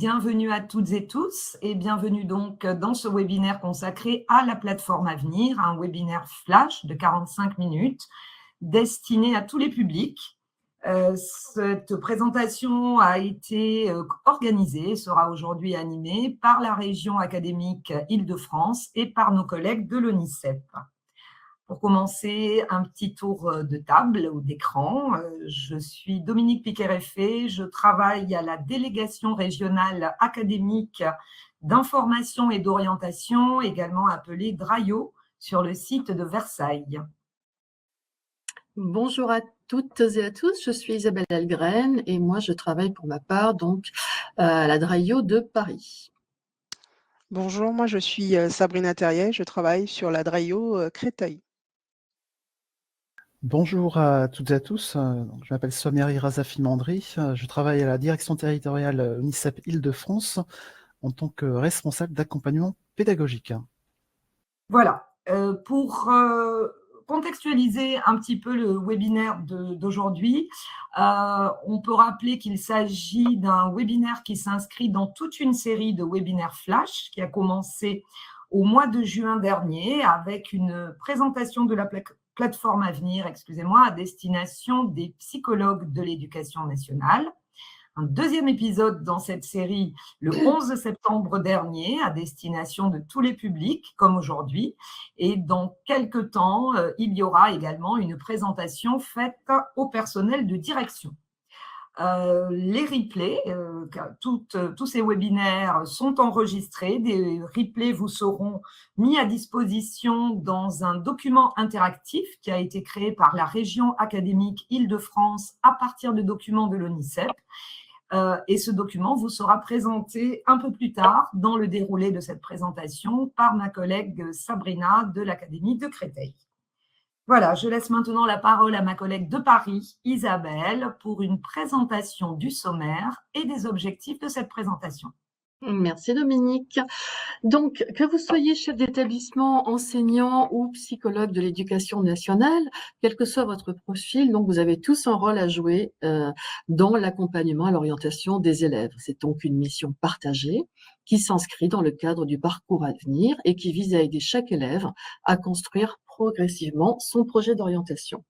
bienvenue à toutes et tous et bienvenue donc dans ce webinaire consacré à la plateforme Avenir, un webinaire flash de 45 minutes destiné à tous les publics. Cette présentation a été organisée, sera aujourd'hui animée par la région académique Île-de-France et par nos collègues de l'ONICEP. Pour commencer, un petit tour de table ou d'écran. Je suis Dominique Piquet-Réfé, je travaille à la délégation régionale académique d'information et d'orientation, également appelée DRAIO, sur le site de Versailles. Bonjour à toutes et à tous, je suis Isabelle Algren et moi je travaille pour ma part donc à la DRAIO de Paris. Bonjour, moi je suis Sabrina Terrier, je travaille sur la DRAIO Créteil. Bonjour à toutes et à tous, je m'appelle Somiari Razafi-Mandry, je travaille à la direction territoriale UNICEP Île-de-France en tant que responsable d'accompagnement pédagogique. Voilà, pour contextualiser un petit peu le webinaire d'aujourd'hui, on peut rappeler qu'il s'agit d'un webinaire qui s'inscrit dans toute une série de webinaires flash qui a commencé au mois de juin dernier avec une présentation de la plateforme Avenir, à destination des psychologues de l'éducation nationale. Un deuxième épisode dans cette série le 11 septembre dernier à destination de tous les publics, comme aujourd'hui. Et dans quelques temps, il y aura également une présentation faite au personnel de direction. Les replays, tous ces webinaires sont enregistrés. Des replays vous seront mis à disposition dans un document interactif qui a été créé par la région académique Île-de-France à partir de documents de l'ONICEP. Et ce document vous sera présenté un peu plus tard dans le déroulé de cette présentation par ma collègue Sabrina de l'Académie de Créteil. Voilà, je laisse maintenant la parole à ma collègue de Paris, Isabelle, pour une présentation du sommaire et des objectifs de cette présentation. Merci Dominique. Donc, que vous soyez chef d'établissement, enseignant ou psychologue de l'éducation nationale, quel que soit votre profil, donc vous avez tous un rôle à jouer dans l'accompagnement à l'orientation des élèves. C'est donc une mission partagée qui s'inscrit dans le cadre du parcours Avenir et qui vise à aider chaque élève à construire progressivement son projet d'orientation.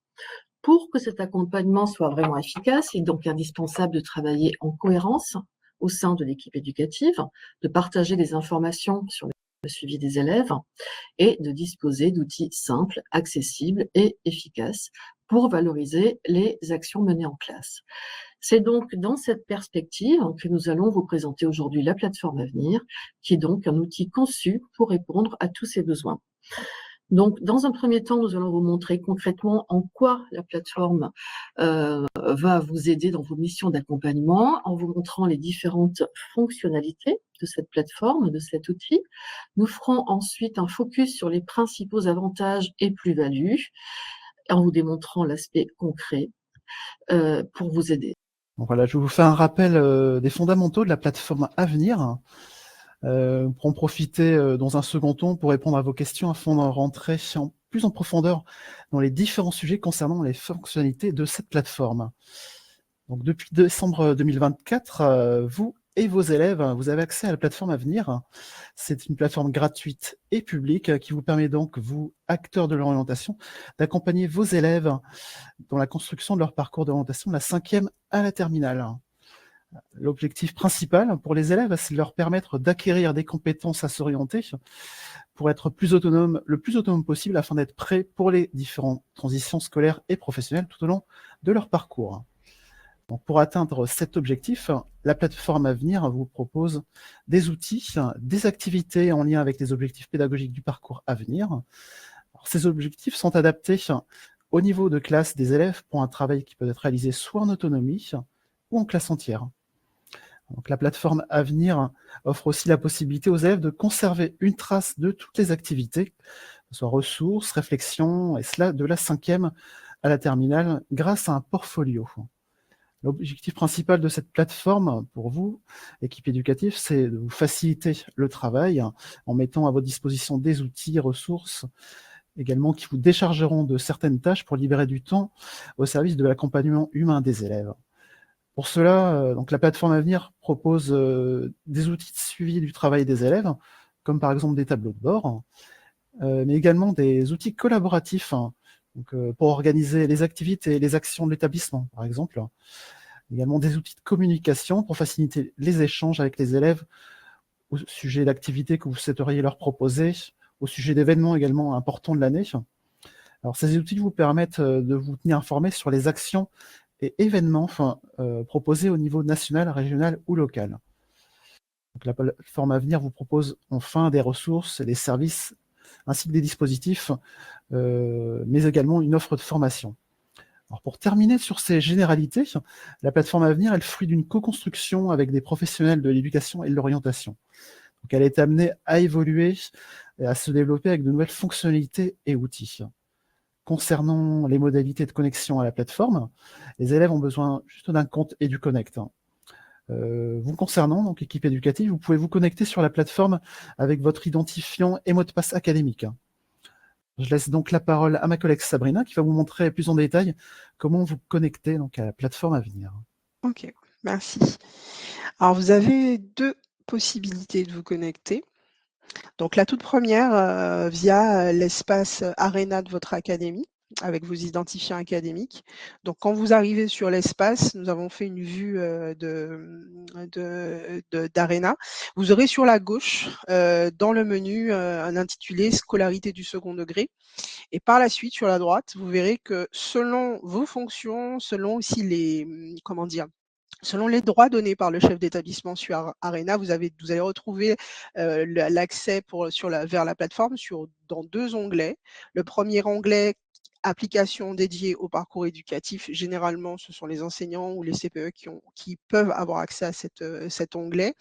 Pour que cet accompagnement soit vraiment efficace, il est donc indispensable de travailler en cohérence au sein de l'équipe éducative, de partager des informations sur le suivi des élèves et de disposer d'outils simples, accessibles et efficaces pour valoriser les actions menées en classe. C'est donc dans cette perspective que nous allons vous présenter aujourd'hui la plateforme Avenir, qui est donc un outil conçu pour répondre à tous ces besoins. Donc, dans un premier temps, nous allons vous montrer concrètement en quoi la plateforme va vous aider dans vos missions d'accompagnement, en vous montrant les différentes fonctionnalités de cette plateforme, de cet outil. Nous ferons ensuite un focus sur les principaux avantages et plus-values, en vous démontrant l'aspect concret pour vous aider. Donc voilà, je vous fais un rappel des fondamentaux de la plateforme Avenir. Pour en profiter dans un second temps pour répondre à vos questions afin de rentrer plus en profondeur dans les différents sujets concernant les fonctionnalités de cette plateforme. Donc, depuis décembre 2024, vous et vos élèves, vous avez accès à la plateforme Avenir. C'est une plateforme gratuite et publique qui vous permet donc, vous, acteurs de l'orientation, d'accompagner vos élèves dans la construction de leur parcours d'orientation de la 5e à la terminale. L'objectif principal pour les élèves, c'est de leur permettre d'acquérir des compétences à s'orienter pour être le plus autonome possible afin d'être prêts pour les différentes transitions scolaires et professionnelles tout au long de leur parcours. Donc pour atteindre cet objectif, la plateforme Avenir vous propose des outils, des activités en lien avec les objectifs pédagogiques du parcours Avenir. Alors, ces objectifs sont adaptés au niveau de classe des élèves pour un travail qui peut être réalisé soit en autonomie ou en classe entière. Donc, la plateforme Avenir offre aussi la possibilité aux élèves de conserver une trace de toutes les activités, que ce soit ressources, réflexions, et cela de la 5e à la terminale, grâce à un portfolio. L'objectif principal de cette plateforme, pour vous, équipe éducative, c'est de vous faciliter le travail en mettant à votre disposition des outils et ressources également qui vous déchargeront de certaines tâches pour libérer du temps au service de l'accompagnement humain des élèves. Pour cela, donc la plateforme Avenir propose des outils de suivi du travail des élèves, comme par exemple des tableaux de bord, mais également des outils collaboratifs, hein, donc, pour organiser les activités et les actions de l'établissement, par exemple. Également des outils de communication pour faciliter les échanges avec les élèves au sujet d'activités que vous souhaiteriez leur proposer, au sujet d'événements également importants de l'année. Alors, ces outils vous permettent de vous tenir informé sur les actions et événements proposés au niveau national, régional ou local. Donc, la plateforme Avenir vous propose enfin des ressources et des services ainsi que des dispositifs, mais également une offre de formation. Alors pour terminer sur ces généralités, la plateforme Avenir est le fruit d'une co-construction avec des professionnels de l'éducation et de l'orientation. Donc elle est amenée à évoluer et à se développer avec de nouvelles fonctionnalités et outils. Concernant les modalités de connexion à la plateforme, les élèves ont besoin juste d'un compte EduConnect. Vous concernant, donc équipe éducative, vous pouvez vous connecter sur la plateforme avec votre identifiant et mot de passe académique. Je laisse donc la parole à ma collègue Sabrina qui va vous montrer plus en détail comment vous connecter donc à la plateforme Avenir. Ok, merci. Alors, vous avez deux possibilités de vous connecter. Donc, la toute première, via l'espace Arena de votre académie, avec vos identifiants académiques. Donc, quand vous arrivez sur l'espace, nous avons fait une vue d'Arena. Vous aurez sur la gauche, dans le menu, un intitulé Scolarité du second degré. Et par la suite, sur la droite, vous verrez que selon vos fonctions, selon aussi les, comment dire, selon les droits donnés par le chef d'établissement sur Arena, vous allez retrouver l'accès vers la plateforme dans deux onglets. Le premier onglet, application dédiée au parcours éducatif. Généralement, ce sont les enseignants ou les CPE qui peuvent avoir accès à cet onglet.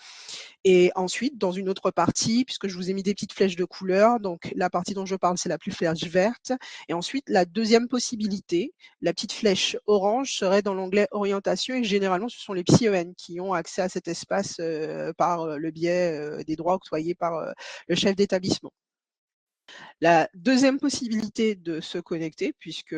Et ensuite, dans une autre partie, puisque je vous ai mis des petites flèches de couleur, donc la partie dont je parle, c'est la plus flèche verte. Et ensuite, la deuxième possibilité, la petite flèche orange, serait dans l'onglet orientation. Et généralement, ce sont les psy-EN qui ont accès à cet espace par le biais des droits octroyés par le chef d'établissement. La deuxième possibilité de se connecter, puisque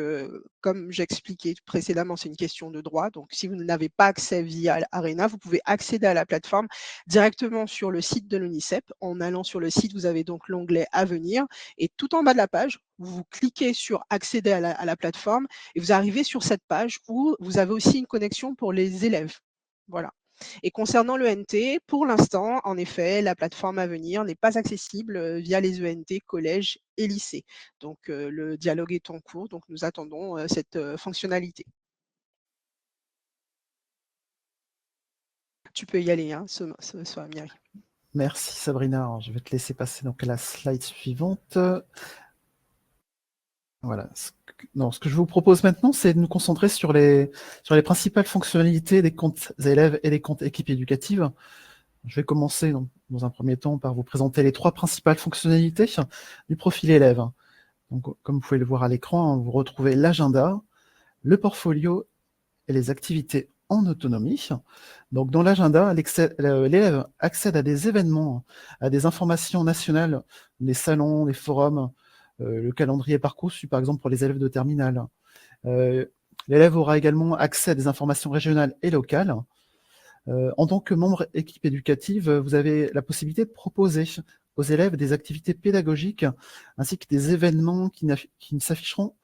comme j'expliquais précédemment, c'est une question de droit. Donc, si vous n'avez pas accès via Arena, vous pouvez accéder à la plateforme directement sur le site de l'UNICEP. En allant sur le site, vous avez donc l'onglet Avenir et tout en bas de la page, vous cliquez sur accéder à la plateforme et vous arrivez sur cette page où vous avez aussi une connexion pour les élèves. Voilà. Et concernant l'ENT, pour l'instant, en effet, la plateforme Avenir n'est pas accessible via les ENT, collèges et lycées. Donc, le dialogue est en cours, donc nous attendons cette fonctionnalité. Tu peux y aller, hein, ce soir, Myri. Merci Sabrina. Alors, je vais te laisser passer donc à la slide suivante. Voilà. Ce que je vous propose maintenant, c'est de nous concentrer sur les principales fonctionnalités des comptes élèves et des comptes équipes éducatives. Je vais commencer donc, dans un premier temps par vous présenter les trois principales fonctionnalités du profil élève. Donc, comme vous pouvez le voir à l'écran, vous retrouvez l'agenda, le portfolio et les activités en autonomie. Donc, dans l'agenda, l'élève accède à des événements, à des informations nationales, des salons, des forums, le calendrier Parcoursup, par exemple, pour les élèves de terminale. L'élève aura également accès à des informations régionales et locales. En tant que membre équipe éducative, vous avez la possibilité de proposer aux élèves des activités pédagogiques ainsi que des événements qui s'afficheront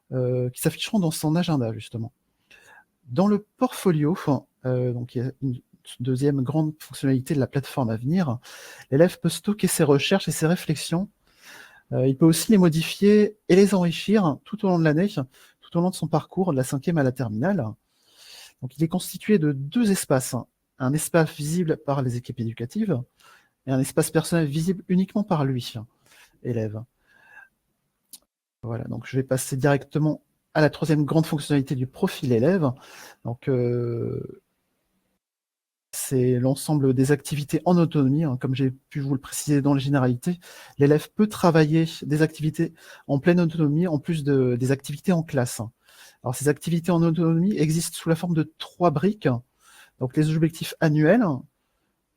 dans son agenda, justement. Dans le portfolio, donc il y a une deuxième grande fonctionnalité de la plateforme Avenir, l'élève peut stocker ses recherches et ses réflexions. Il peut aussi les modifier et les enrichir tout au long de l'année, tout au long de son parcours, de la 5e à la terminale. Donc, il est constitué de deux espaces, un espace visible par les équipes éducatives et un espace personnel visible uniquement par lui, élève. Voilà, donc je vais passer directement à la troisième grande fonctionnalité du profil élève. Donc, c'est l'ensemble des activités en autonomie, hein, comme j'ai pu vous le préciser dans les généralités. L'élève peut travailler des activités en pleine autonomie en plus des activités en classe. Alors, ces activités en autonomie existent sous la forme de 3 briques. Donc, les objectifs annuels,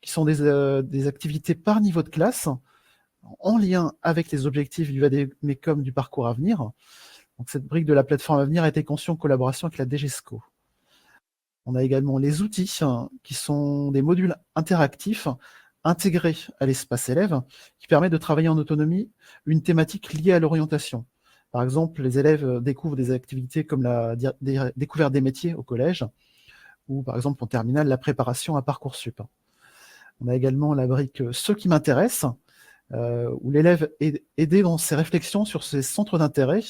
qui sont des activités par niveau de classe, en lien avec les objectifs du VADEMECOM du parcours Avenir. Donc, cette brique de la plateforme Avenir a été conçue en collaboration avec la DGESCO. On a également les outils, qui sont des modules interactifs intégrés à l'espace élève, qui permettent de travailler en autonomie une thématique liée à l'orientation. Par exemple, les élèves découvrent des activités comme la découverte des métiers au collège, ou par exemple en terminale, la préparation à Parcoursup. On a également la brique « Ce qui m'intéresse », où l'élève est aidé dans ses réflexions sur ses centres d'intérêt,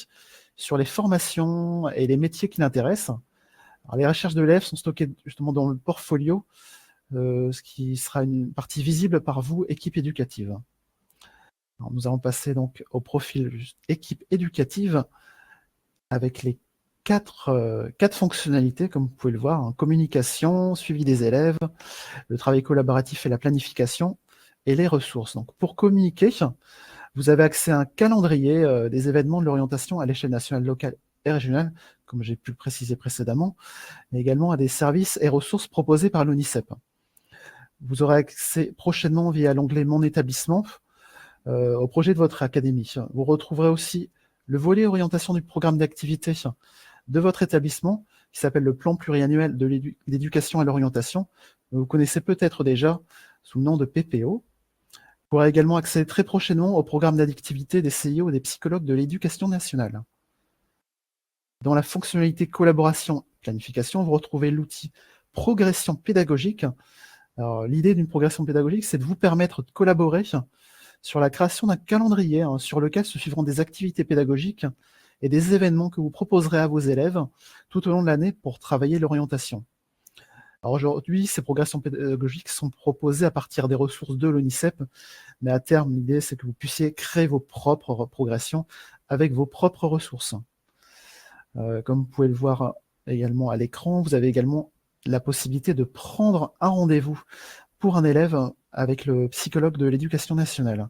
sur les formations et les métiers qui l'intéressent. Alors, les recherches de l'élève sont stockées justement dans le portfolio, ce qui sera une partie visible par vous, équipe éducative. Alors, nous allons passer donc au profil équipe éducative avec les quatre fonctionnalités, comme vous pouvez le voir, hein, communication, suivi des élèves, le travail collaboratif et la planification, et les ressources. Donc, pour communiquer, vous avez accès à un calendrier des événements de l'orientation à l'échelle nationale, locale et régionale, comme j'ai pu le préciser précédemment, mais également à des services et ressources proposés par l'ONICEP. Vous aurez accès prochainement via l'onglet « Mon établissement » au projet de votre académie. Vous retrouverez aussi le volet orientation du programme d'activité de votre établissement, qui s'appelle le plan pluriannuel de l'éducation à l'orientation. Vous connaissez peut-être déjà sous le nom de PPO. Vous pourrez également accéder très prochainement au programme d'activité des CIO et des psychologues de l'éducation nationale. Dans la fonctionnalité collaboration-planification, vous retrouvez l'outil progression pédagogique. Alors, l'idée d'une progression pédagogique, c'est de vous permettre de collaborer sur la création d'un calendrier sur lequel se suivront des activités pédagogiques et des événements que vous proposerez à vos élèves tout au long de l'année pour travailler l'orientation. Alors aujourd'hui, ces progressions pédagogiques sont proposées à partir des ressources de l'ONICEP, mais à terme, l'idée, c'est que vous puissiez créer vos propres progressions avec vos propres ressources. Comme vous pouvez le voir également à l'écran, vous avez également la possibilité de prendre un rendez-vous pour un élève avec le psychologue de l'éducation nationale.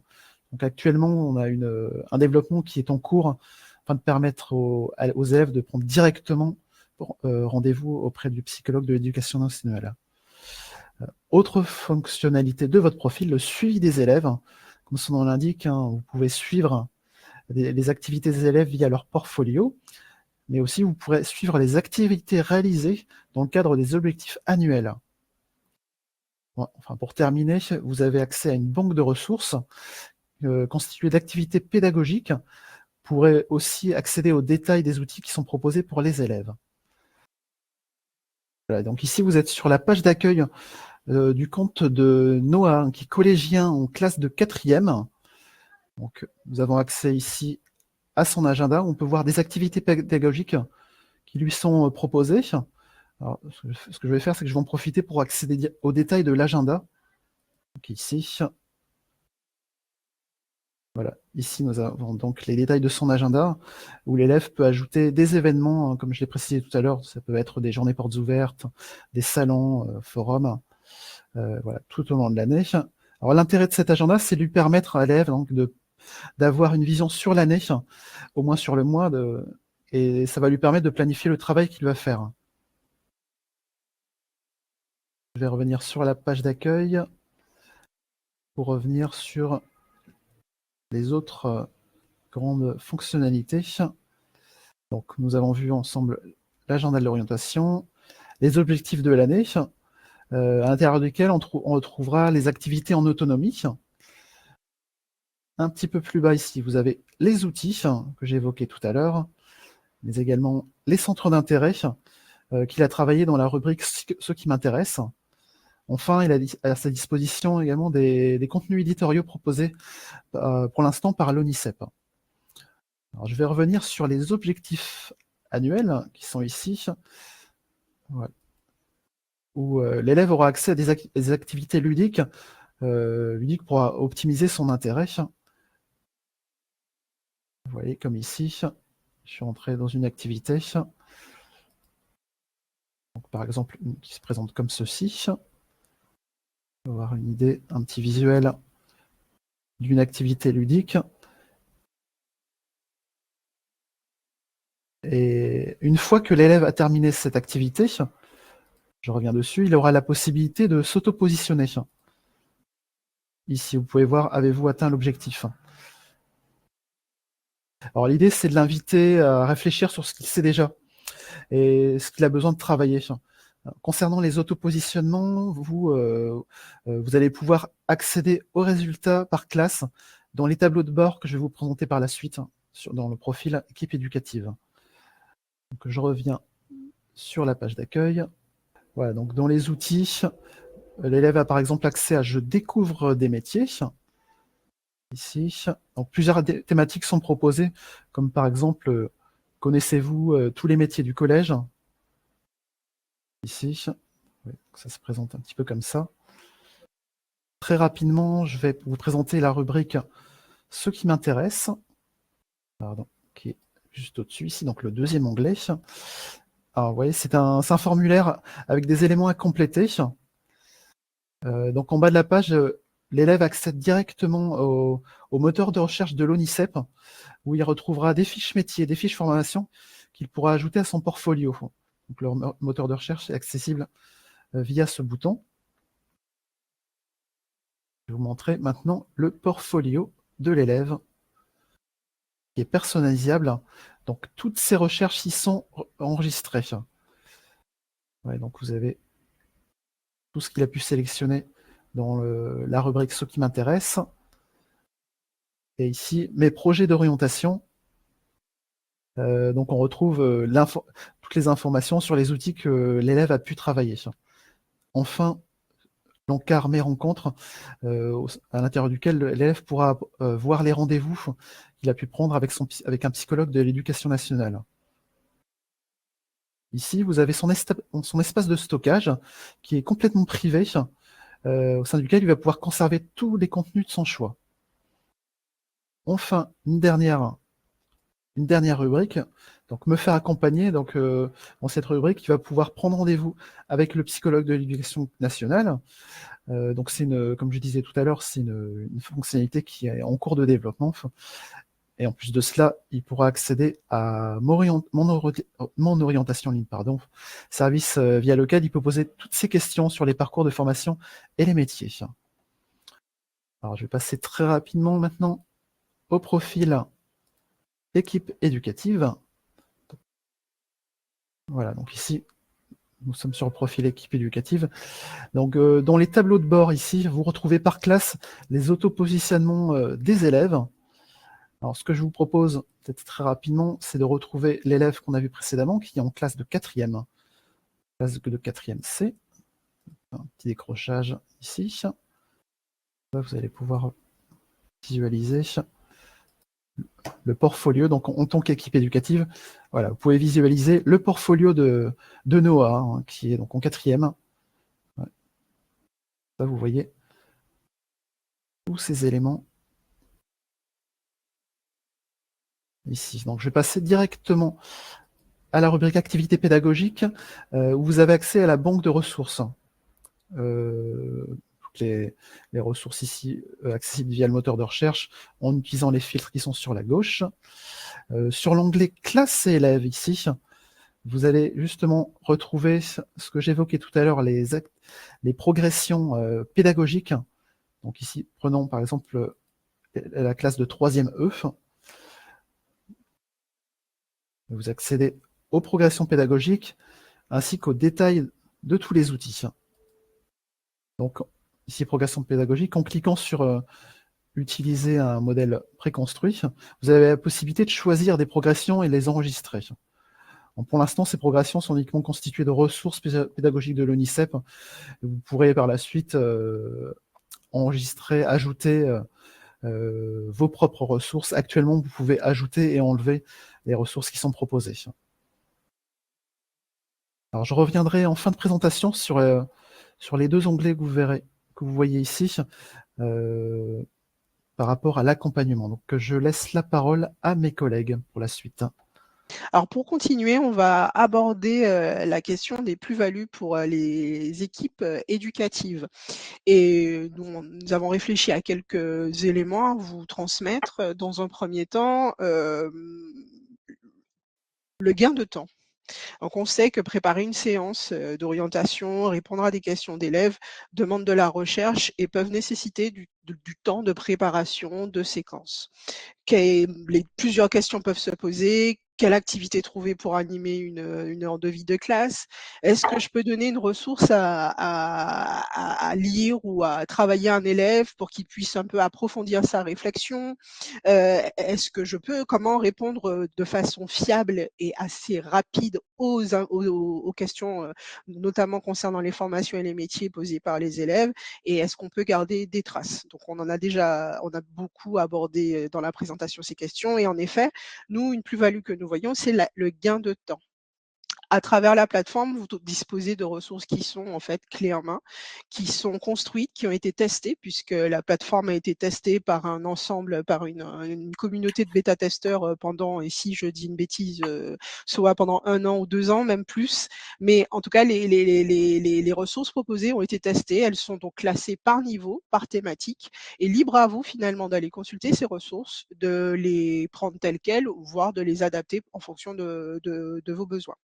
Donc actuellement, on a un développement qui est en cours afin de permettre aux élèves de prendre directement rendez-vous auprès du psychologue de l'éducation nationale. Autre fonctionnalité de votre profil, le suivi des élèves. Comme son nom l'indique, vous pouvez suivre les activités des élèves via leur portfolio, mais aussi vous pourrez suivre les activités réalisées dans le cadre des objectifs annuels. Bon, enfin, pour terminer, vous avez accès à une banque de ressources constituée d'activités pédagogiques. Vous pourrez aussi accéder aux détails des outils qui sont proposés pour les élèves. Voilà, donc ici, vous êtes sur la page d'accueil du compte de Noah, qui est collégien en classe de 4e. Donc, nous avons accès ici à son agenda. On peut voir des activités pédagogiques qui lui sont proposées. Alors, ce que je vais faire, c'est que je vais en profiter pour accéder aux détails de l'agenda. Donc ici, voilà, ici nous avons donc les détails de son agenda, où l'élève peut ajouter des événements, comme je l'ai précisé tout à l'heure. Ça peut être des journées portes ouvertes, des salons, forums, voilà, tout au long de l'année. Alors l'intérêt de cet agenda, c'est de lui permettre à l'élève donc d'avoir une vision sur l'année, au moins sur le mois, et ça va lui permettre de planifier le travail qu'il va faire. Je vais revenir sur la page d'accueil pour revenir sur les autres grandes fonctionnalités. Donc, nous avons vu ensemble l'agenda de l'orientation, les objectifs de l'année, à l'intérieur desquels on retrouvera les activités en autonomie. Un petit peu plus bas ici, vous avez les outils que j'ai évoqués tout à l'heure, mais également les centres d'intérêt qu'il a travaillé dans la rubrique « Ce qui m'intéresse ». Enfin, il a à sa disposition également des contenus éditoriaux proposés pour l'instant par l'ONICEP. Alors, je vais revenir sur les objectifs annuels qui sont ici, voilà, où l'élève aura accès à des activités ludiques pour optimiser son intérêt. Vous voyez, comme ici, je suis entré dans une activité, donc, par exemple, qui se présente comme ceci. On va avoir une idée, un petit visuel d'une activité ludique. Et une fois que l'élève a terminé cette activité, je reviens dessus, il aura la possibilité de s'auto-positionner. Ici, vous pouvez voir, avez-vous atteint l'objectif? Alors l'idée, c'est de l'inviter à réfléchir sur ce qu'il sait déjà et ce qu'il a besoin de travailler. Concernant les autopositionnements, vous allez pouvoir accéder aux résultats par classe dans les tableaux de bord que je vais vous présenter par la suite dans le profil équipe éducative. Donc, je reviens sur la page d'accueil. Voilà, donc dans les outils, l'élève a par exemple accès à « Je découvre des métiers ». Ici, donc, plusieurs thématiques sont proposées, comme par exemple « Connaissez-vous tous les métiers du collège ?» Ici, ça se présente un petit peu comme ça. Très rapidement, je vais vous présenter la rubrique « Ce qui m'intéresse », qui est juste au-dessus ici, donc le deuxième onglet. Alors, vous voyez, c'est un formulaire avec des éléments à compléter. Donc, en bas de la page, l'élève accède directement au moteur de recherche de l'ONICEP, où il retrouvera des fiches métiers, des fiches formation qu'il pourra ajouter à son portfolio. Donc, leur moteur de recherche est accessible via ce bouton. Je vais vous montrer maintenant le portfolio de l'élève, qui est personnalisable. Donc, toutes ces recherches y sont enregistrées. Ouais, donc, vous avez tout ce qu'il a pu sélectionner dans la rubrique « Ce qui m'intéresse ». Et ici, mes projets d'orientation. Donc, on retrouve toutes les informations sur les outils que l'élève a pu travailler. Enfin, l'encart mes rencontres, à l'intérieur duquel l'élève pourra voir les rendez-vous qu'il a pu prendre avec un psychologue de l'éducation nationale. Ici, vous avez son espace de stockage qui est complètement privé, au sein duquel il va pouvoir conserver tous les contenus de son choix. Enfin, une dernière rubrique, donc me faire accompagner. Donc, dans cette rubrique, il va pouvoir prendre rendez-vous avec le psychologue de l'éducation nationale. Donc, comme je disais tout à l'heure, c'est une fonctionnalité qui est en cours de développement. Et en plus de cela, il pourra accéder à mon orientation en ligne, service via lequel il peut poser toutes ses questions sur les parcours de formation et les métiers. Alors, je vais passer très rapidement maintenant au profil équipe éducative. Voilà, donc ici, nous sommes sur le profil équipe éducative. Donc, dans les tableaux de bord ici, vous retrouvez par classe les autopositionnements des élèves. Alors, ce que je vous propose, peut-être très rapidement, c'est de retrouver l'élève qu'on a vu précédemment, qui est en classe de 4e. Classe de 4e C. Un petit décrochage ici. Là, vous allez pouvoir visualiser le portfolio. Donc, en tant qu'équipe éducative, voilà, vous pouvez visualiser le portfolio de Noah, qui est donc en 4e. Ouais. Là, vous voyez tous ces éléments ici. Donc, je vais passer directement à la rubrique activité pédagogique, où vous avez accès à la banque de ressources. Toutes les ressources ici accessibles via le moteur de recherche en utilisant les filtres qui sont sur la gauche. Sur l'onglet classe et élèves ici, vous allez justement retrouver ce que j'évoquais tout à l'heure, les progressions pédagogiques. Donc ici, prenons par exemple la classe de 3e E. Vous accédez aux progressions pédagogiques ainsi qu'aux détails de tous les outils. Donc ici, progression pédagogique, en cliquant sur utiliser un modèle préconstruit, vous avez la possibilité de choisir des progressions et les enregistrer. Donc, pour l'instant, ces progressions sont uniquement constituées de ressources pédagogiques de l'ONICEP. Vous pourrez par la suite enregistrer, ajouter vos propres ressources. Actuellement, vous pouvez ajouter et enlever les ressources qui sont proposées. Alors, je reviendrai en fin de présentation sur les deux onglets que vous voyez ici, par rapport à l'accompagnement. Donc, je laisse la parole à mes collègues pour la suite. Alors pour continuer, on va aborder la question des plus-values pour les équipes éducatives. Et nous avons réfléchi à quelques éléments à vous transmettre. Dans un premier temps, le gain de temps. Donc on sait que préparer une séance d'orientation, répondre à des questions d'élèves demande de la recherche et peuvent nécessiter du temps de préparation de séquences. Plusieurs questions peuvent se poser. Quelle activité trouver pour animer une heure de vie de classe? Est-ce que je peux donner une ressource à lire ou à travailler un élève pour qu'il puisse un peu approfondir sa réflexion? Est-ce que je peux comment répondre, de façon fiable et assez rapide aux questions, notamment concernant les formations et les métiers posés par les élèves? Et est-ce qu'on peut garder des traces? Donc on a beaucoup abordé, dans la présentation ces questions et en effet, nous, une plus-value que nous voyons, c'est le gain de temps. À travers la plateforme, vous disposez de ressources qui sont en fait clés en main, qui sont construites, qui ont été testées, puisque la plateforme a été testée par un ensemble, par une communauté de bêta-testeurs pendant, et si je dis une bêtise, soit pendant 1 an ou 2 ans, même plus. Mais en tout cas, les ressources proposées ont été testées. Elles sont donc classées par niveau, par thématique, et libre à vous finalement d'aller consulter ces ressources, de les prendre telles quelles, voire de les adapter en fonction de vos besoins.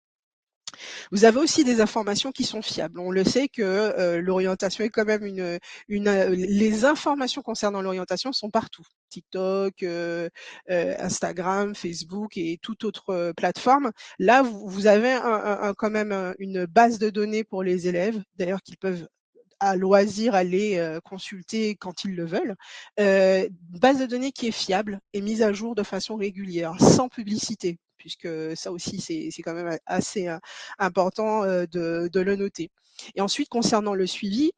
Vous avez aussi des informations qui sont fiables. On le sait que l'orientation est quand même les informations concernant l'orientation sont partout. TikTok, Instagram, Facebook et toute autre plateforme. Là, vous avez quand même une base de données pour les élèves, d'ailleurs qu'ils peuvent à loisir aller consulter quand ils le veulent. Base de données qui est fiable et mise à jour de façon régulière, sans publicité, puisque ça aussi c'est quand même assez important de le noter. Et ensuite, concernant le suivi,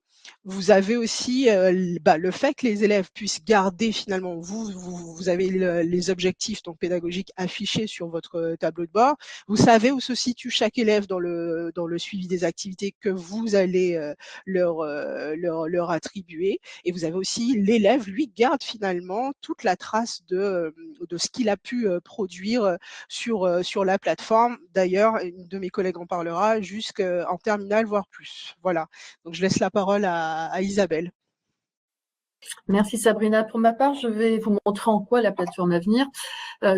vous avez aussi le fait que les élèves puissent garder finalement, vous avez les objectifs donc pédagogiques affichés sur votre tableau de bord. Vous savez où se situe chaque élève dans le suivi des activités que vous allez leur attribuer. Et vous avez aussi l'élève, lui, garde finalement toute la trace de ce qu'il a pu produire sur la plateforme. D'ailleurs, une de mes collègues en parlera jusqu'en terminale, voire plus. Voilà. Donc, je laisse la parole à Isabelle. Merci Sabrina. Pour ma part, je vais vous montrer en quoi la plateforme Avenir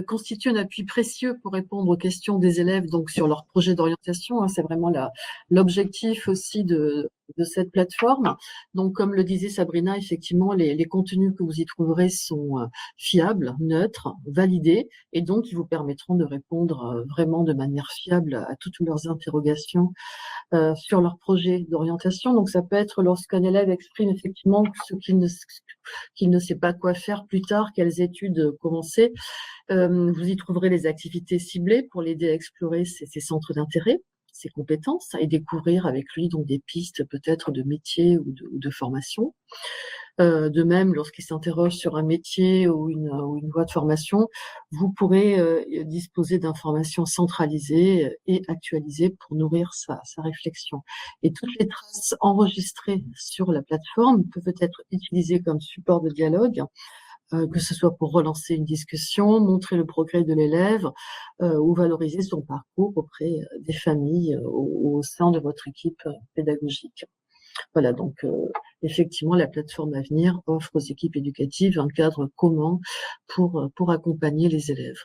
constitue un appui précieux pour répondre aux questions des élèves donc sur leur projet d'orientation. Hein, c'est vraiment l'objectif aussi de cette plateforme. Donc, comme le disait Sabrina, effectivement, les contenus que vous y trouverez sont fiables, neutres, validés, et donc ils vous permettront de répondre vraiment de manière fiable à toutes leurs interrogations sur leur projet d'orientation. Donc, ça peut être lorsqu'un élève exprime effectivement ce qu'il ne sait pas quoi faire plus tard, quelles études commencer. Vous y trouverez les activités ciblées pour l'aider à explorer ses centres d'intérêt, ses compétences et découvrir avec lui donc des pistes peut-être de métier ou de formation. De même, lorsqu'il s'interroge sur un métier ou une voie de formation, vous pourrez disposer d'informations centralisées et actualisées pour nourrir sa réflexion. Et toutes les traces enregistrées sur la plateforme peuvent être utilisées comme support de dialogue, que ce soit pour relancer une discussion, montrer le progrès de l'élève ou valoriser son parcours auprès des familles au sein de votre équipe pédagogique. Voilà, donc effectivement, la plateforme Avenir offre aux équipes éducatives un cadre commun pour accompagner les élèves.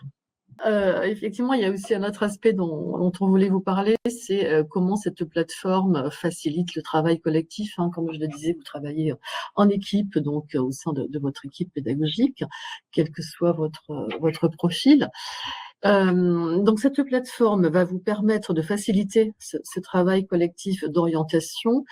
Effectivement, il y a aussi un autre aspect dont on voulait vous parler, c'est comment cette plateforme facilite le travail collectif. Hein. Comme je le disais, vous travaillez en équipe, donc au sein de votre équipe pédagogique, quel que soit votre profil. Donc cette plateforme va vous permettre de faciliter ce travail collectif d'orientation,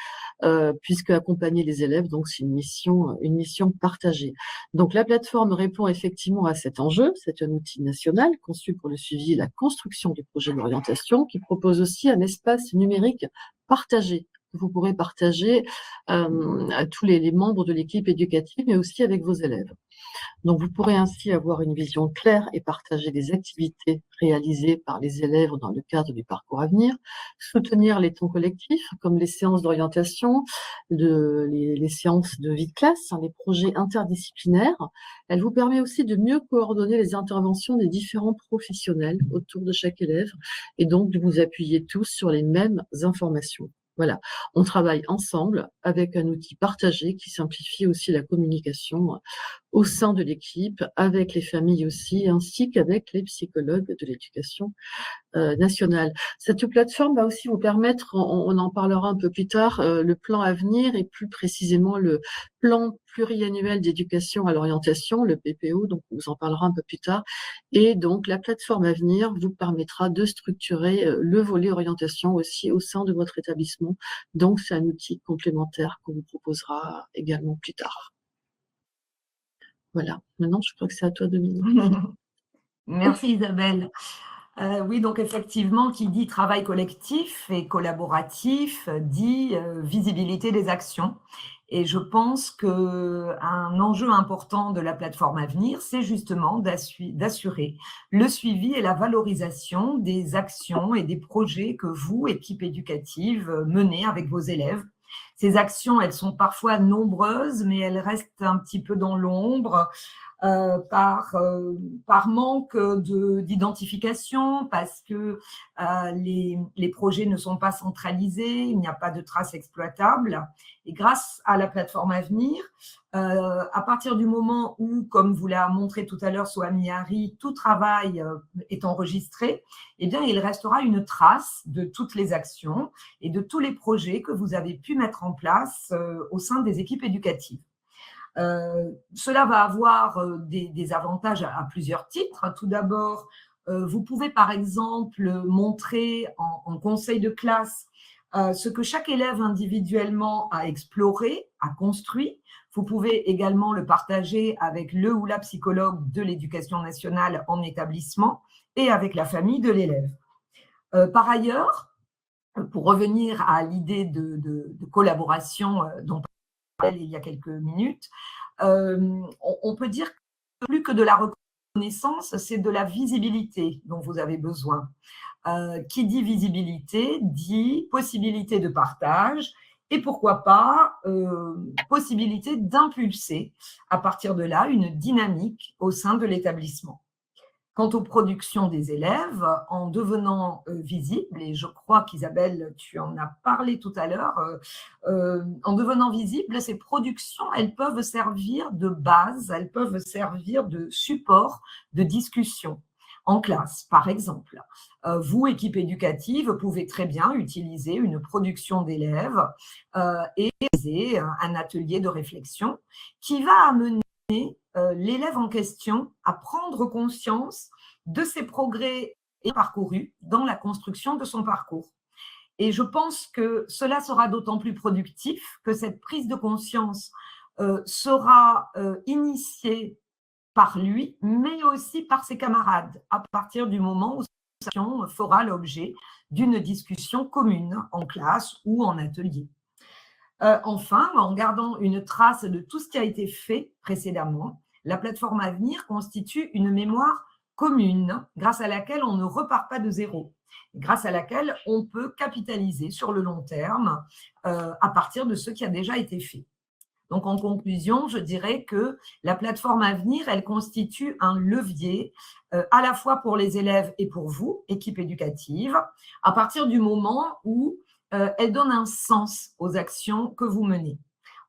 puisque accompagner les élèves, donc c'est une mission partagée. Donc la plateforme répond effectivement à cet enjeu. C'est un outil national conçu pour le suivi et la construction du projet d'orientation, qui propose aussi un espace numérique partagé que vous pourrez partager à tous les membres de l'équipe éducative, mais aussi avec vos élèves. Donc, vous pourrez ainsi avoir une vision claire et partager des activités réalisées par les élèves dans le cadre du parcours Avenir, soutenir les temps collectifs comme les séances d'orientation, les séances de vie de classe, les projets interdisciplinaires. Elle vous permet aussi de mieux coordonner les interventions des différents professionnels autour de chaque élève et donc de vous appuyer tous sur les mêmes informations. Voilà, on travaille ensemble avec un outil partagé qui simplifie aussi la communication au sein de l'équipe, avec les familles aussi, ainsi qu'avec les psychologues de l'éducation nationale. Cette plateforme va aussi vous permettre, on en parlera un peu plus tard, le plan à venir et plus précisément le plan pluriannuel d'éducation à l'orientation, le PPO, donc on vous en parlera un peu plus tard. Et donc la plateforme à venir vous permettra de structurer le volet orientation aussi au sein de votre établissement. Donc c'est un outil complémentaire qu'on vous proposera également plus tard. Voilà, maintenant je crois que c'est à toi, Dominique. Merci Isabelle. Oui, donc effectivement, qui dit travail collectif et collaboratif dit visibilité des actions. Et je pense qu'un enjeu important de la plateforme à venir, c'est justement d'assurer le suivi et la valorisation des actions et des projets que vous, équipe éducative, menez avec vos élèves. Ces actions, elles sont parfois nombreuses, mais elles restent un petit peu dans l'ombre. Par manque d'identification, parce que les projets ne sont pas centralisés, il n'y a pas de traces exploitables. Et grâce à la plateforme à venir, à partir du moment où, comme vous l'a montré tout à l'heure Sohamy Hari, tout travail est enregistré, eh bien, il restera une trace de toutes les actions et de tous les projets que vous avez pu mettre en place au sein des équipes éducatives. Cela va avoir des avantages à plusieurs titres. Tout d'abord, vous pouvez par exemple montrer en conseil de classe ce que chaque élève individuellement a exploré, a construit. Vous pouvez également le partager avec le ou la psychologue de l'éducation nationale en établissement et avec la famille de l'élève. Par ailleurs, pour revenir à l'idée de collaboration dont il y a quelques minutes, on peut dire que plus que de la reconnaissance, c'est de la visibilité dont vous avez besoin. Qui dit visibilité dit possibilité de partage et pourquoi pas possibilité d'impulser à partir de là une dynamique au sein de l'établissement. Quant aux productions des élèves, en devenant visibles, et je crois qu'Isabelle, tu en as parlé tout à l'heure, en devenant visibles, ces productions, elles peuvent servir de base, elles peuvent servir de support de discussion en classe, par exemple. Vous, équipe éducative, pouvez très bien utiliser une production d'élèves et réaliser un atelier de réflexion qui va amener l'élève en question à prendre conscience de ses progrès parcourus dans la construction de son parcours. Et je pense que cela sera d'autant plus productif que cette prise de conscience sera initiée par lui, mais aussi par ses camarades, à partir du moment où cette action fera l'objet d'une discussion commune en classe ou en atelier. Enfin, en gardant une trace de tout ce qui a été fait précédemment, la plateforme à venir constitue une mémoire commune grâce à laquelle on ne repart pas de zéro, grâce à laquelle on peut capitaliser sur le long terme à partir de ce qui a déjà été fait. Donc, en conclusion, je dirais que la plateforme à venir, elle constitue un levier à la fois pour les élèves et pour vous, équipe éducative, à partir du moment où elle donne un sens aux actions que vous menez.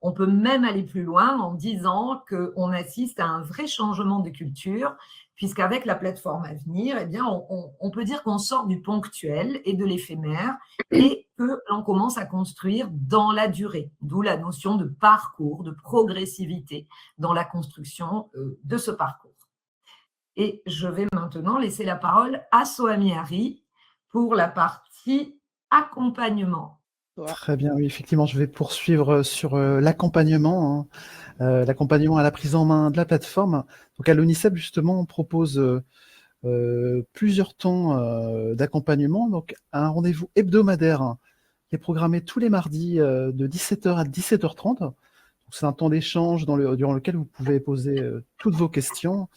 On peut même aller plus loin en disant qu'on assiste à un vrai changement de culture, puisqu'avec la plateforme à venir, eh bien, on peut dire qu'on sort du ponctuel et de l'éphémère et que l'on commence à construire dans la durée, d'où la notion de parcours, de progressivité dans la construction de ce parcours. Et je vais maintenant laisser la parole à Sohamy Hari pour la partie accompagnement. Très bien, oui, effectivement, je vais poursuivre sur l'accompagnement, l'accompagnement à la prise en main de la plateforme. Donc à l'ONICEP, justement, on propose plusieurs temps d'accompagnement, donc un rendez-vous hebdomadaire qui est programmé tous les mardis de 17h à 17h30. C'est un temps d'échange durant lequel vous pouvez poser toutes vos questions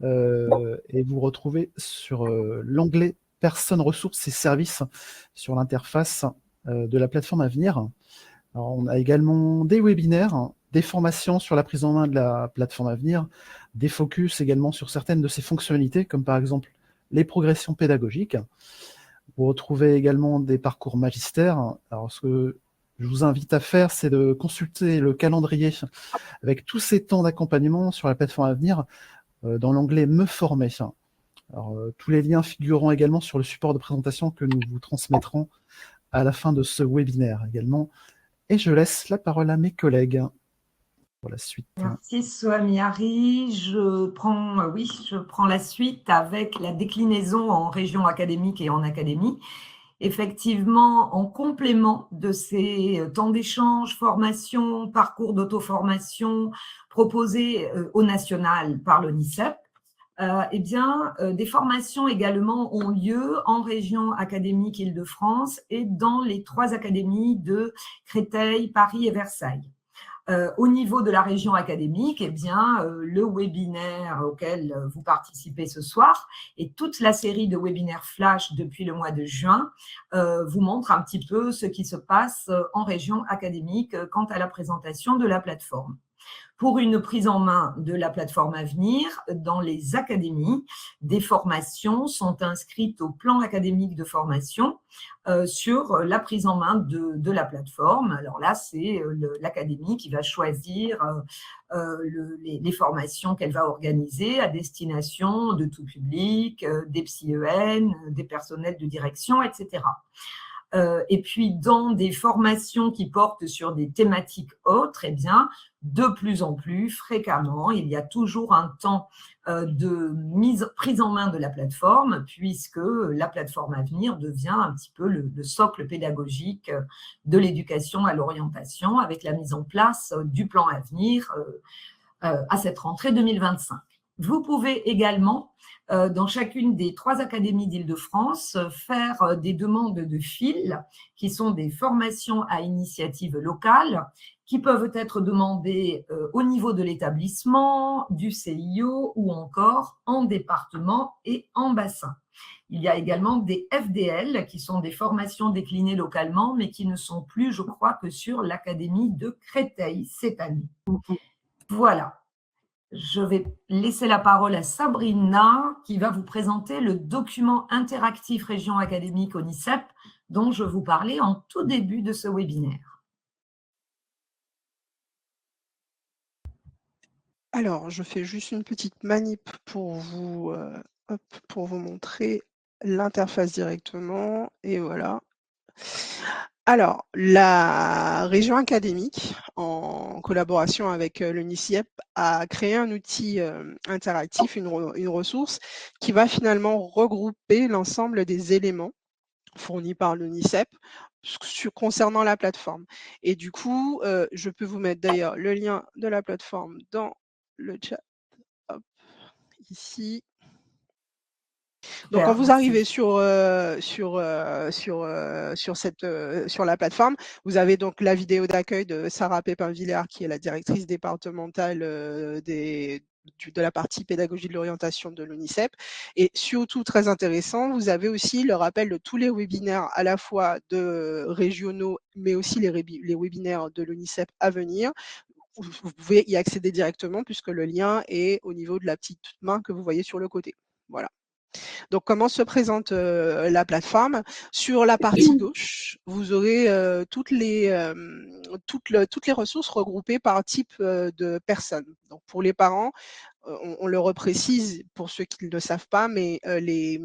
et vous retrouver sur l'onglet Personnes, ressources et services sur l'interface de la plateforme à venir. Alors, on a également des webinaires, des formations sur la prise en main de la plateforme à venir, des focus également sur certaines de ses fonctionnalités, comme par exemple les progressions pédagogiques. Vous retrouvez également des parcours magistères. Alors, ce que je vous invite à faire, c'est de consulter le calendrier avec tous ces temps d'accompagnement sur la plateforme Avenir dans l'onglet Me former. Alors, tous les liens figureront également sur le support de présentation que nous vous transmettrons à la fin de ce webinaire également. Et je laisse la parole à mes collègues pour la suite. Merci Soham-Yari. Je prends la suite avec la déclinaison en région académique et en académie. Effectivement, en complément de ces temps d'échange, formation, parcours d'auto-formation proposés au national par l'ONICEP, des formations également ont lieu en région académique Île-de-France et dans les 3 académies de Créteil, Paris et Versailles. Au niveau de la région académique, le webinaire auquel vous participez ce soir et toute la série de webinaires flash depuis le mois de juin vous montre un petit peu ce qui se passe en région académique quant à la présentation de la plateforme. Pour une prise en main de la plateforme Avenir, dans les académies, des formations sont inscrites au plan académique de formation sur la prise en main de la plateforme. Alors là, c'est l'académie qui va choisir les formations qu'elle va organiser à destination de tout public, des psy-EN, des personnels de direction, etc. Et puis, dans des formations qui portent sur des thématiques autres, de plus en plus fréquemment, il y a toujours un temps de prise en main de la plateforme, puisque la plateforme Avenir devient un petit peu le socle pédagogique de l'éducation à l'orientation, avec la mise en place du plan Avenir à cette rentrée 2025. Vous pouvez également, dans chacune des 3 académies d'Île-de-France, faire des demandes de FIL, qui sont des formations à initiative locale, qui peuvent être demandées au niveau de l'établissement, du CIO ou encore en département et en bassin. Il y a également des FDL, qui sont des formations déclinées localement, mais qui ne sont plus, je crois, que sur l'académie de Créteil cette année. Voilà. Je vais laisser la parole à Sabrina qui va vous présenter le document interactif région académique ONICEP dont je vous parlais en tout début de ce webinaire. Alors, je fais juste une petite manip pour vous montrer l'interface directement. Et voilà. Alors, la région académique, en collaboration avec l'UNICEP, a créé un outil interactif, une ressource qui va finalement regrouper l'ensemble des éléments fournis par l'UNICEP concernant la plateforme. Et du coup, je peux vous mettre d'ailleurs le lien de la plateforme dans le chat. Hop, ici. Donc, quand vous arrivez sur la plateforme, vous avez donc la vidéo d'accueil de Sarah Pépin-Villers, qui est la directrice départementale de la partie pédagogie de l'orientation de l'UNICEP. Et surtout, très intéressant, vous avez aussi le rappel de tous les webinaires, à la fois de régionaux, mais aussi les webinaires de l'UNICEP à venir. Vous pouvez y accéder directement puisque le lien est au niveau de la petite main que vous voyez sur le côté. Voilà. Donc, comment se présente la plateforme? Sur la partie gauche, vous aurez toutes les ressources regroupées par type de personnes. Donc, pour les parents, on le reprécise pour ceux qui ne le savent pas, mais les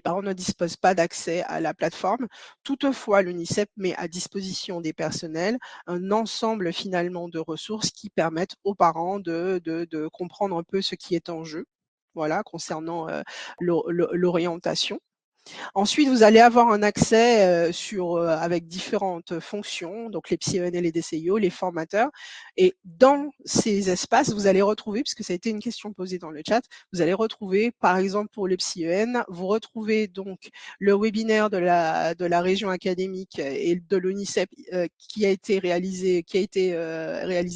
parents ne disposent pas d'accès à la plateforme. Toutefois, l'UNICEP met à disposition des personnels un ensemble finalement de ressources qui permettent aux parents de comprendre un peu ce qui est en jeu. Voilà, concernant l'orientation. Ensuite, vous allez avoir un accès avec différentes fonctions, donc les psy-EN et les DCIO, les formateurs. Et dans ces espaces, vous allez retrouver, puisque ça a été une question posée dans le chat, vous allez retrouver, par exemple, pour les psy-EN, vous retrouvez donc le webinaire de la région académique et de l'UNICEP qui a été réalisé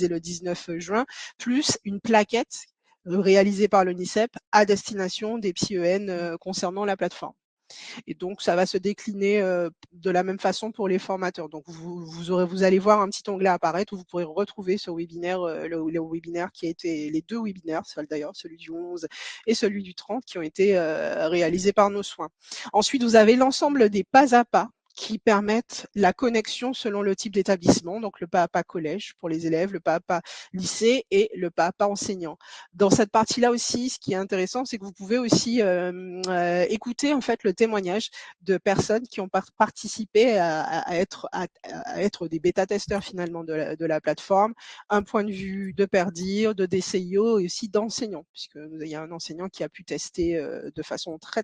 le 19 juin, plus une plaquette réalisée par l'UNICEP à destination des psy-EN concernant la plateforme. Et donc, ça va se décliner de la même façon pour les formateurs. Donc, vous allez voir un petit onglet apparaître où vous pourrez retrouver ce webinaire, le webinaire qui a été, les 2 webinaires, d'ailleurs, celui du 11 et celui du 30, qui ont été réalisés par nos soins. Ensuite, vous avez l'ensemble des pas à pas qui permettent la connexion selon le type d'établissement, donc le pas à pas collège pour les élèves, le pas à pas lycée et le pas à pas enseignant. Dans cette partie-là aussi, ce qui est intéressant, c'est que vous pouvez aussi écouter en fait le témoignage de personnes qui ont participé à être des bêta-testeurs finalement de la plateforme, un point de vue de PERDIR, de DCIO et aussi d'enseignants, puisque il y a un enseignant qui a pu tester de façon très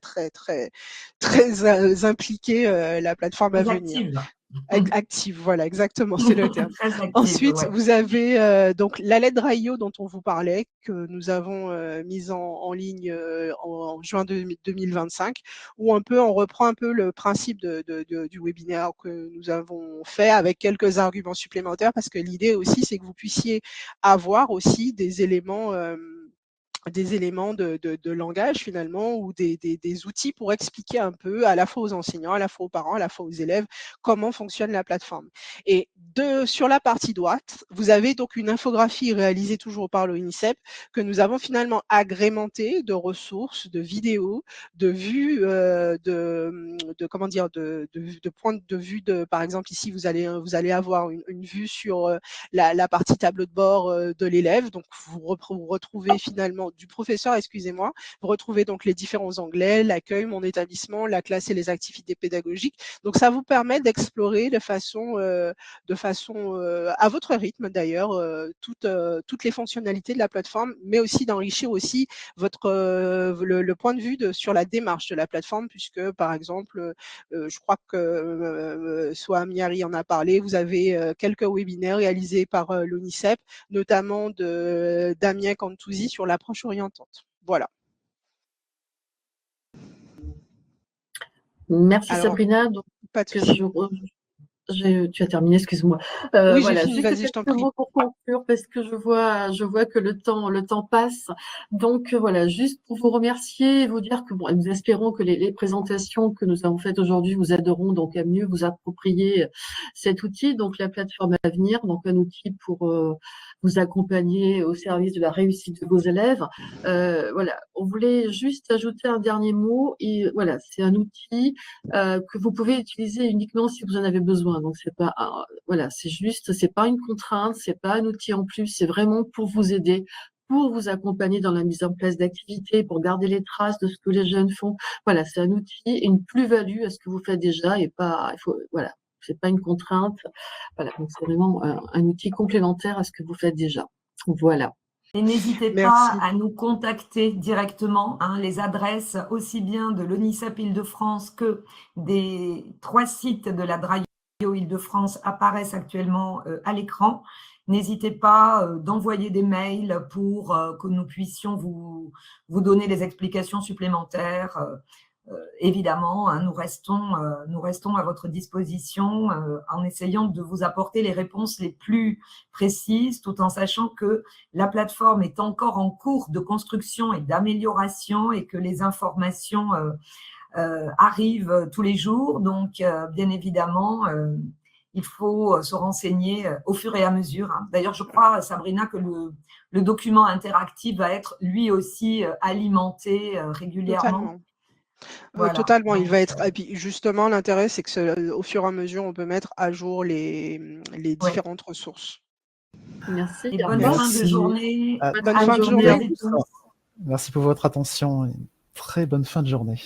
impliquée la plateforme à venir. Active, voilà, exactement, c'est le terme. Très active, Ensuite, ouais. vous avez donc la lettre IO dont on vous parlait, que nous avons mise en ligne en juin 2025, où on reprend un peu le principe du webinaire que nous avons fait avec quelques arguments supplémentaires, parce que l'idée aussi, c'est que vous puissiez avoir aussi des éléments de langage finalement, ou des outils pour expliquer un peu à la fois aux enseignants, à la fois aux parents, à la fois aux élèves, comment fonctionne la plateforme. Et sur la partie droite, vous avez donc une infographie réalisée toujours par l'ONICEP que nous avons finalement agrémentée de ressources, de vidéos, de vues, de points de vue par exemple ici vous allez avoir une vue sur la partie tableau de bord de l'élève, donc vous retrouvez finalement du professeur, excusez-moi, vous retrouvez donc les différents onglets, l'accueil, mon établissement, la classe et les activités pédagogiques. Donc ça vous permet d'explorer de façon à votre rythme d'ailleurs toutes les fonctionnalités de la plateforme, mais aussi d'enrichir aussi le point de vue sur la démarche de la plateforme, puisque par exemple, je crois que soit Miari en a parlé, vous avez quelques webinaires réalisés par l'ONICEP, notamment de Damien Cantouzi sur l'approche orientante. Voilà. Merci. Alors, Sabrina. Donc, pas de souci. tu as terminé, excuse-moi. Oui, voilà, j'ai fini, juste vas-y, je t'en quelques prie. mots pour conclure, parce que je vois que le temps passe. Donc voilà, juste pour vous remercier et vous dire que nous espérons que les présentations que nous avons faites aujourd'hui vous aideront donc à mieux vous approprier cet outil, donc la plateforme à venir, donc un outil pour vous accompagner au service de la réussite de vos élèves. Voilà, on voulait juste ajouter un dernier mot, et voilà, c'est un outil que vous pouvez utiliser uniquement si vous en avez besoin. Donc c'est pas voilà, c'est pas une contrainte, c'est pas un outil en plus, c'est vraiment pour vous aider, pour vous accompagner dans la mise en place d'activités, pour garder les traces de ce que les jeunes font. Voilà, c'est un outil et une plus-value à ce que vous faites déjà, et voilà, c'est pas une contrainte. Voilà, donc c'est vraiment un outil complémentaire à ce que vous faites déjà. Voilà. Et n'hésitez pas à nous contacter directement, les adresses aussi bien de l'ONICEP Île-de-France que des 3 sites de la DRAIO Île-de-France apparaissent actuellement à l'écran. N'hésitez pas d'envoyer des mails pour que nous puissions vous donner des explications supplémentaires. Évidemment, nous restons à votre disposition en essayant de vous apporter les réponses les plus précises, tout en sachant que la plateforme est encore en cours de construction et d'amélioration, et que les informations arrivent tous les jours. Donc, bien évidemment, il faut se renseigner au fur et à mesure. D'ailleurs, je crois, Sabrina, que le document interactif va être lui aussi alimenté régulièrement. Totalement. Voilà. Totalement, il va être. Et puis justement, l'intérêt, c'est que au fur et à mesure, on peut mettre à jour les différentes ressources. Merci. Et bonne fin de journée. Bonne fin de journée. Merci pour votre attention et très bonne fin de journée.